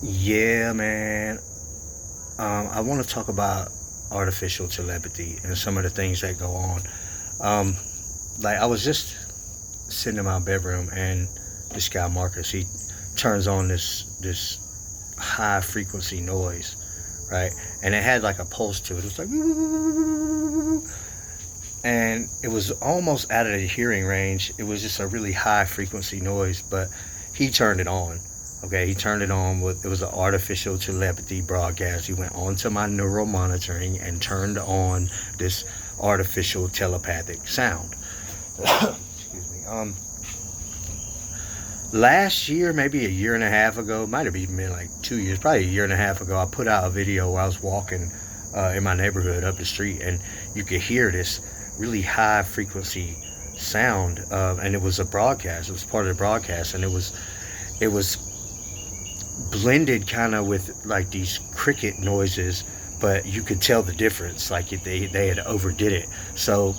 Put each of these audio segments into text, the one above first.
Yeah, man. I want to talk about artificial telepathy and some of the things that go on. Um, like I was just sitting in my bedroom, and this guy Marcus, he turns on this high frequency noise, right? And it had like a pulse to it. It was like, and it was almost out of the hearing range. It was just a really high frequency noise, but he turned it on. Okay, he turned it on with it was an artificial telepathy broadcast. He went onto my neural monitoring and turned on this artificial telepathic sound. Excuse me. Last year, maybe a year and a half ago, might have even been like 2 years, probably a year and a half ago, I put out a video where I was walking in my neighborhood up the street, and you could hear this really high frequency sound, and it was a broadcast. It was part of the broadcast, and it was blended kind of with like these cricket noises, but you could tell the difference. Like they had overdid it. So,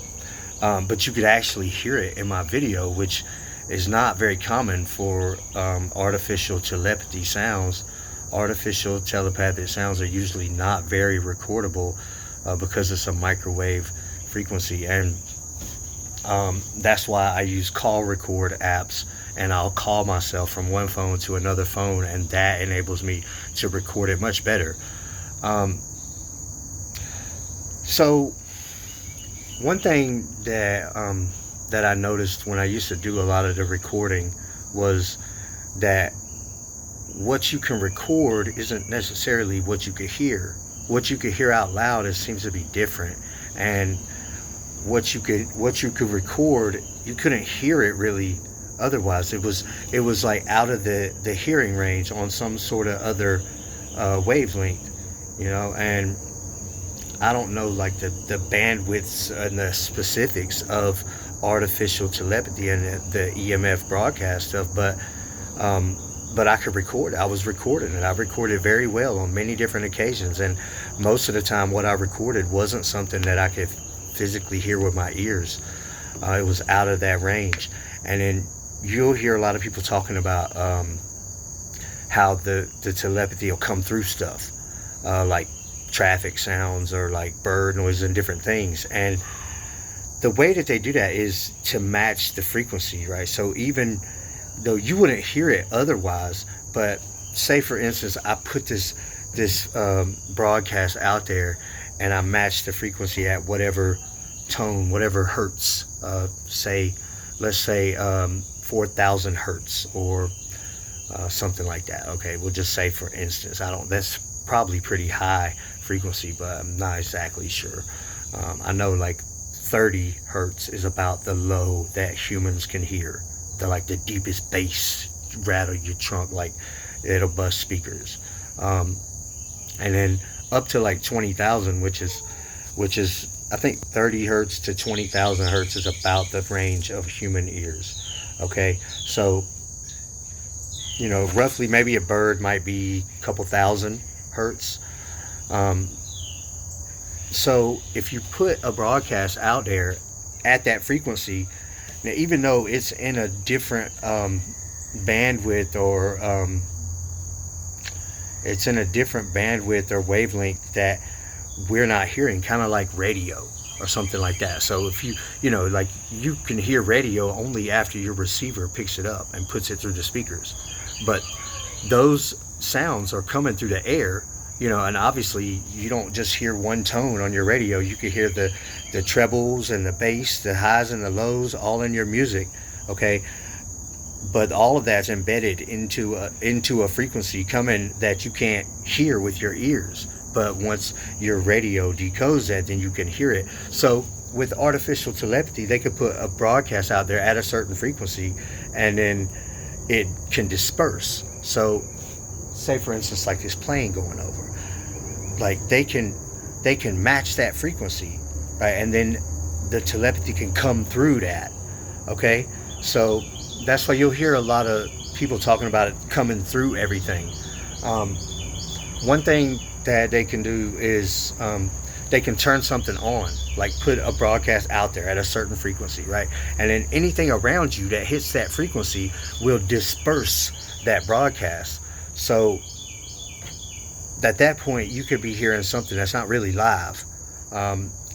but you could actually hear it in my video, which is not very common for artificial telepathy sounds. Artificial telepathic sounds are usually not very recordable because it's a microwave frequency, and that's why I use call record apps, and I'll call myself from one phone to another phone, and that enables me to record it much better. Um, so one thing that I noticed when I used to do a lot of the recording was that what you can record isn't necessarily what you could hear. What you could hear out loud it seems to be different, and what you could record, you couldn't hear it really otherwise. It was like out of the hearing range on some sort of other wavelength. And I don't know like the bandwidths and the specifics of artificial telepathy and the EMF broadcast stuff, um, but I could record it. I was recording it. I recorded very well on many different occasions, and most of the time, what I recorded wasn't something that I could physically hear with my ears. It was out of that range, and then you'll hear a lot of people talking about how the telepathy will come through stuff, like traffic sounds or like bird noise and different things. And the way that they do that is to match the frequency, right? So even though you wouldn't hear it otherwise, but say for instance, I put this broadcast out there, and I match the frequency at whatever tone, whatever hertz. Say, let's say 4,000 hertz or something like that. Okay, we'll just say for instance, I don't. That's probably pretty high frequency, but I'm not exactly sure. I know like 30 hertz is about the low that humans can hear. The like the deepest bass rattle your trunk, like it'll bust speakers. And then up to like 20,000, which is I think 30 hertz to 20,000 hertz is about the range of human ears. Okay, so roughly maybe a bird might be a couple thousand hertz. Um, so if you put a broadcast out there at that frequency, now even though it's in a different bandwidth or it's in a different bandwidth or wavelength that we're not hearing, kind of like radio or something like that. So if like you can hear radio only after your receiver picks it up and puts it through the speakers, but those sounds are coming through the air. And obviously you don't just hear one tone on your radio. You can hear the trebles and the bass, the highs and the lows, all in your music. Okay, but all of that's embedded into a frequency coming that you can't hear with your ears. But once your radio decodes that, then you can hear it. So with artificial telepathy, they could put a broadcast out there at a certain frequency, and then it can disperse. So say for instance like this plane going over, like they can match that frequency, right? And then the telepathy can come through that. Okay, so that's why you'll hear a lot of people talking about it coming through everything. um, One thing that they can do is they can turn something on, like put a broadcast out there at a certain frequency, right? And then anything around you that hits that frequency will disperse that broadcast. So at that point you could be hearing something that's not really live.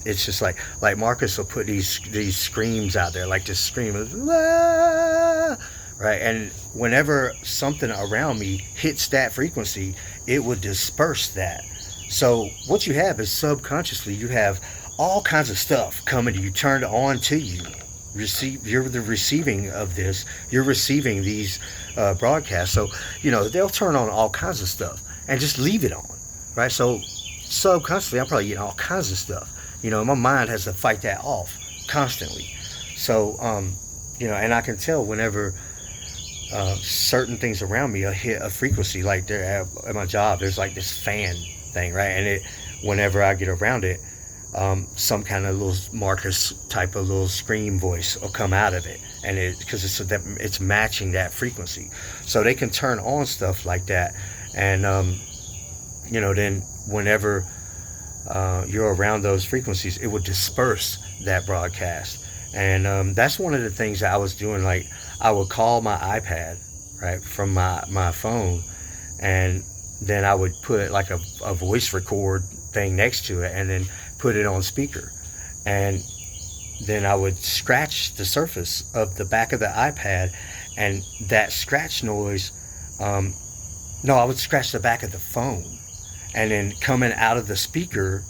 It's just like Marcus will put these screams out there, like this scream of "Ah!" Right, and whenever something around me hits that frequency, it would disperse that. So what you have is subconsciously you have all kinds of stuff coming to you, turned on to you. You're the receiving of this. You're receiving these broadcasts. So they'll turn on all kinds of stuff and just leave it on, right? So subconsciously, I'm probably getting all kinds of stuff. My mind has to fight that off constantly. So and I can tell whenever certain things around me hit a frequency, like there at my job, there's like this fan thing, right? And whenever I get around it, some kind of little Marcus type of little scream voice will come out of it, and because it's matching that frequency, so they can turn on stuff like that, and then whenever you're around those frequencies, it would disperse that broadcast, and that's one of the things that I was doing. Like I would call my iPad, right, from my phone, and then I would put like a voice record thing next to it, and then put it on speaker, and then I would scratch the surface of the back of the iPad, and that scratch noise, no, I would scratch the back of the phone, and then coming out of the speaker,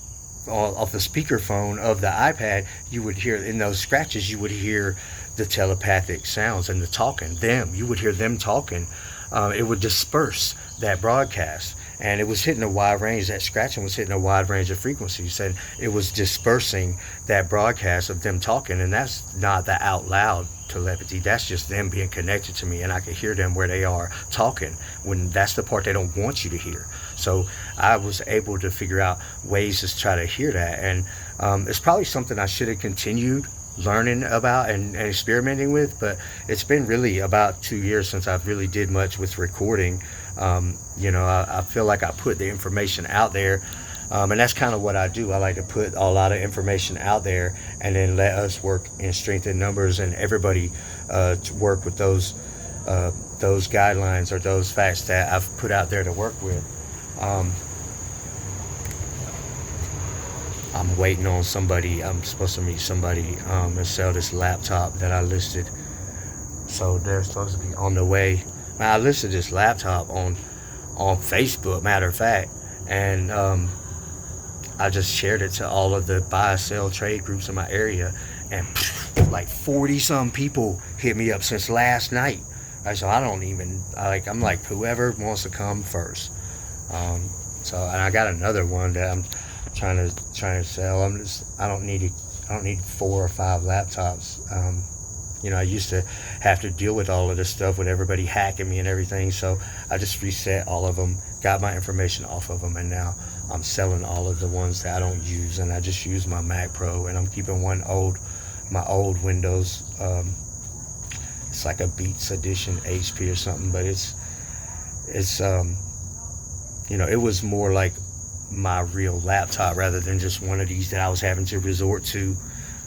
off the speaker phone of the iPad, you would hear in those scratches, you would hear the telepathic sounds and the talking. You would hear them talking. It would disperse that broadcast, and it was hitting a wide range. That scratching was hitting a wide range of frequencies, and it was dispersing that broadcast of them talking. And that's not the out loud telepathy. That's just them being connected to me, and I could hear them where they are talking, when that's the part they don't want you to hear. So I was able to figure out ways to try to hear that, and it's probably something I should have continued learning about and experimenting with, but it's been really about 2 years since I've really did much with recording. I feel like I put the information out there, and that's kind of what I do. I like to put a lot of information out there, and then let us work in strength in numbers, and everybody to work with those guidelines or those facts that I've put out there to work with. I'm waiting on somebody. I'm supposed to meet somebody and sell this laptop that I listed. So they're supposed to be on the way. I listed this laptop on Facebook, matter of fact, and I just shared it to all of the buy, sell, trade groups in my area, and like 40 some people hit me up since last night. Right, so I don't even I'm like, whoever wants to come first. So, and I got another one that I'm trying to sell. I don't need 4 or 5 laptops. I used to have to deal with all of this stuff with everybody hacking me and everything, so I just reset all of them, got my information off of them, and now I'm selling all of the ones that I don't use, and I just use my Mac Pro, and I'm keeping my old Windows. It's like a Beats Edition HP or something, but it's it was more like my real laptop rather than just one of these that I was having to resort to.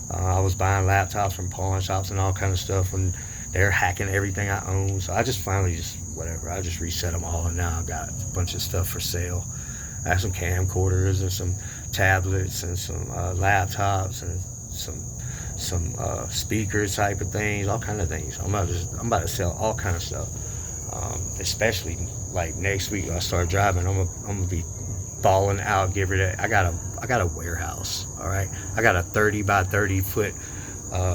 I was buying laptops from pawn shops and all kind of stuff, and they're hacking everything I own. So I just finally I just reset them all, and now I got a bunch of stuff for sale. I have some camcorders and some tablets and some laptops and some speaker type of things, all kind of things. I'm about to sell all kind of stuff. Especially like next week when I start driving, I'm gonna be balling out. I got a warehouse. All right, I got a 30 by 30 foot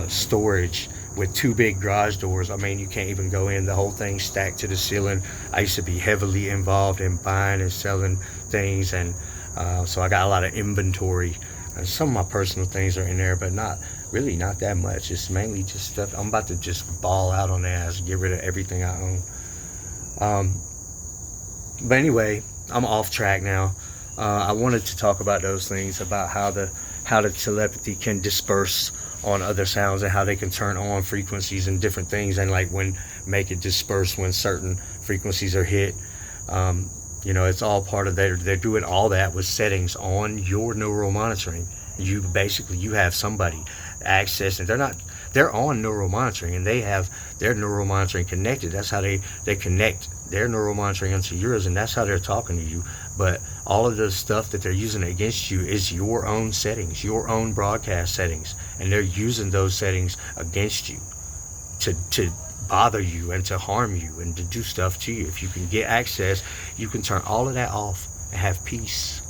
storage with 2 big garage doors. I mean, you can't even go in. The whole thing stacked to the ceiling. I used to be heavily involved in buying and selling things, and so I got a lot of inventory. And some of my personal things are in there, but not that much. It's mainly just stuff. I'm about to just ball out on the ass, get rid of everything I own. But anyway, I'm off track now. I wanted to talk about those things, about how the telepathy can disperse on other sounds, and how they can turn on frequencies and different things, and make it disperse when certain frequencies are hit. It's all part of they're doing all that with settings on your neural monitoring. You have somebody accessing. They're on neural monitoring, and they have their neural monitoring connected. That's how they connect their neural monitoring into yours, and that's how they're talking to you. But all of the stuff that they're using against you is your own settings, your own broadcast settings, and they're using those settings against you to bother you and to harm you and to do stuff to you. If you can get access, you can turn all of that off and have peace.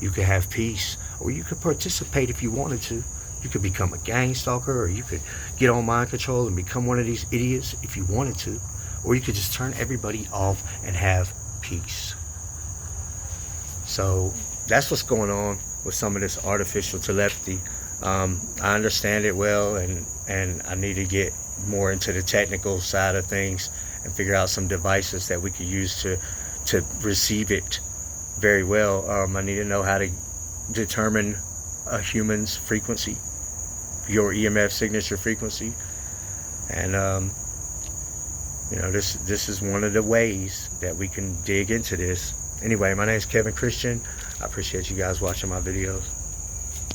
You could have peace, or you could participate if you wanted to. You could become a gang stalker, or you could get on mind control and become one of these idiots if you wanted to. Or you could just turn everybody off and have peace. So that's what's going on with some of this artificial telepathy. I understand it well, and I need to get more into the technical side of things and figure out some devices that we could use to receive it very well. I need to know how to determine a human's frequency, your EMF signature frequency, and this is one of the ways that we can dig into this. Anyway, my name is Kevin Christian. I appreciate you guys watching my videos.